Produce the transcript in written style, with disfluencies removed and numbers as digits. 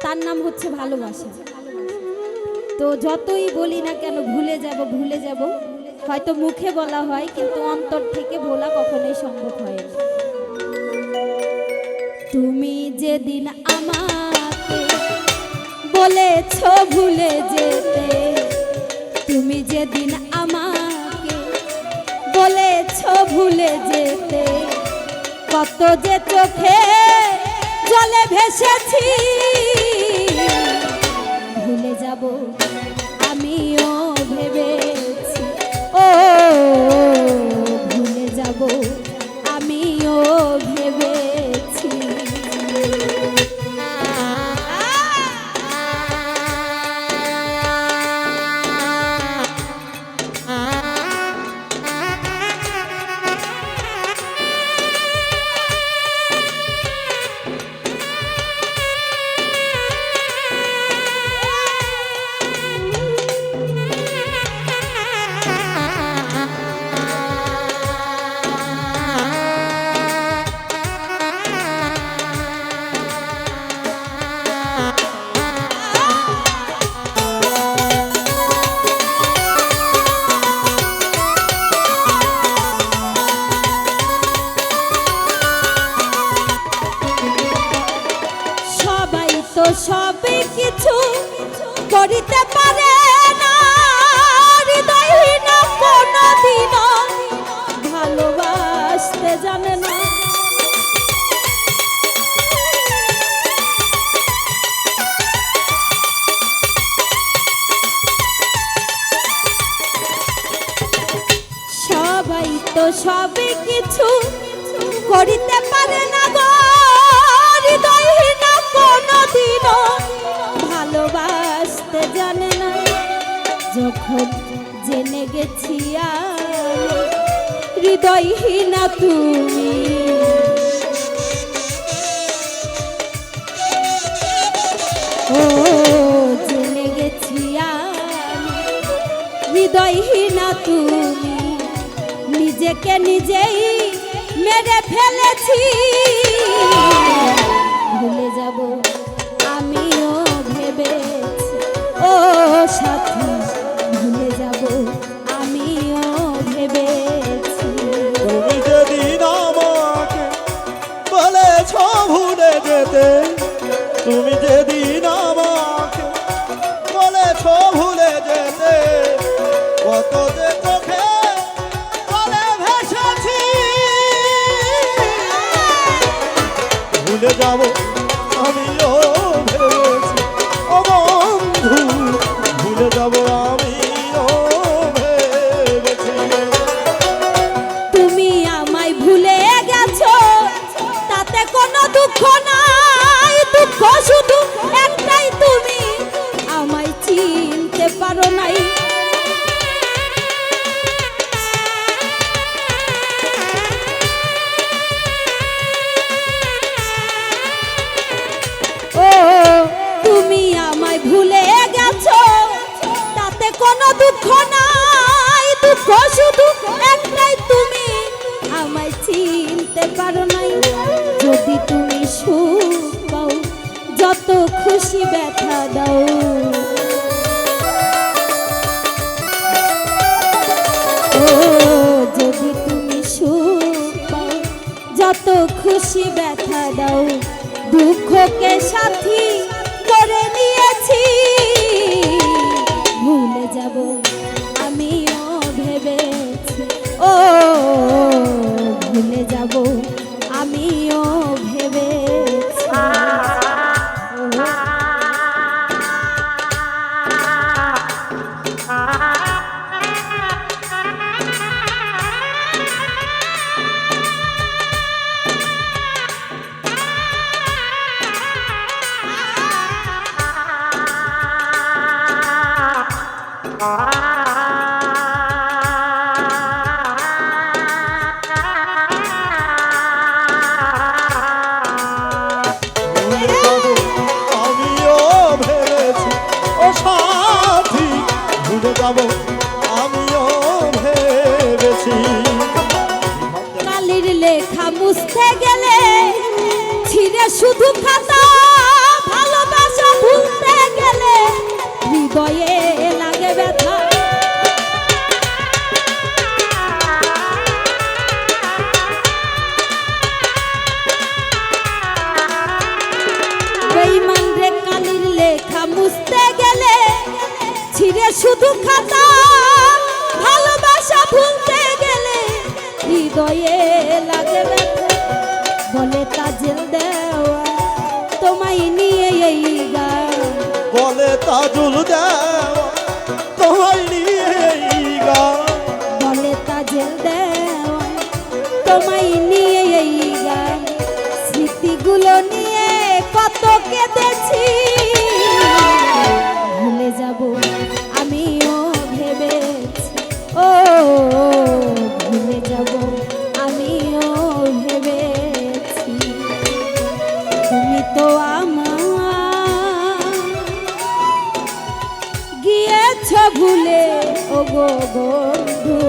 তার নাম হচ্ছে ভালোবাসা। তো যতই বলি না কেন ভুলে যাব ভুলে যাব, হয়তো মুখে বলা হয় কিন্তু অন্তর থেকে ভোলা কখনোই সম্ভব হয় না। তুমি যেদিন আমাকে বলেছ ভুলে যেতে, তুমি যেদিন আমাকে বলেছ ভুলে যেতে, কত যে চোখে জলে ভেসেছি, ভুলে যাব আমিও ভেবেছি, ও ভুলে যাব আমিও ভেবেছি। সবে কিছু করিতে পারে না, হৃদয়হীন কোনদিন ভালোবাসতে জানে না। সবাই তো সবে কিছু করিতে পারে না গো, হৃদয়হীন কোনদিনও ভালোবাসতে জানে না। যখন জেনে গেছি হৃদয়হীনা তুমি, ও জেনে গেছি হৃদয়হীনা তুমি, নিজেকে নিজেই মেরে ফেলেছি, ভুলে যাব আমিও ভেবেছি, ও সাথী ভুলে যাব আমিও ভেবেছি। তুমি যেদিন আমাকে বলেছ ভুলে যেতে, তুমি যেদিন আমাকে বলেছ ভুলে যেতে, কত যে চোখে জলে ভেসেছি, ভুলে যাব আমিও ভেবেছি, ও বন্ধু ভুলে যাব আমিও ভেবেছি। তুমি আমায় ভুলে গেছো তাতে কোনো দুঃখ নাই, দুঃখ শুধু একটাই তুমি আমায় চিনতে পারো নাই। তুমি আমায় ভুলে গেছো তাতে কোনো দুঃখ নাই, দুঃখ শুধু একটাই তুমি আমায় চিনতে পারো নাই। যদি তুমি সুখ পাও যত খুশি ব্যথা দাও, ও যদি তুমি সুখ পাও যত খুশি ব্যথা দাও, দুঃখকে সাথী করে নিয়েছি, ভুলে যাব আমিও ভেবেছি, ও ভুলে যাব আমিও ভেবেছি। যাব আমিও ভেবেছি। কালির লেখা মুছতে গেলে ছিঁড়ে শুধু খাতা, ভালোবাসা শুধু খাতা ভালোবাসা ভুলতে গেলে হৃদয়ে লাগে ব্যথা বলে তাজেল দেওয়া তোমায় নিয়ে এই গান বলে তাজুল দেওয়া তোমায় নিয়ে এই গান বলে তাজেল দেওয়া তোমায় নিয়ে এই গান স্মৃতিগুলো নিয়ে কত কেঁদেছি ভুলে যাব আমিও ভেবেছি ও ভুলে যাব আমিও ভেবেছি তুমি তো আমার গিয়েছ ভুলে ও গো বন্ধু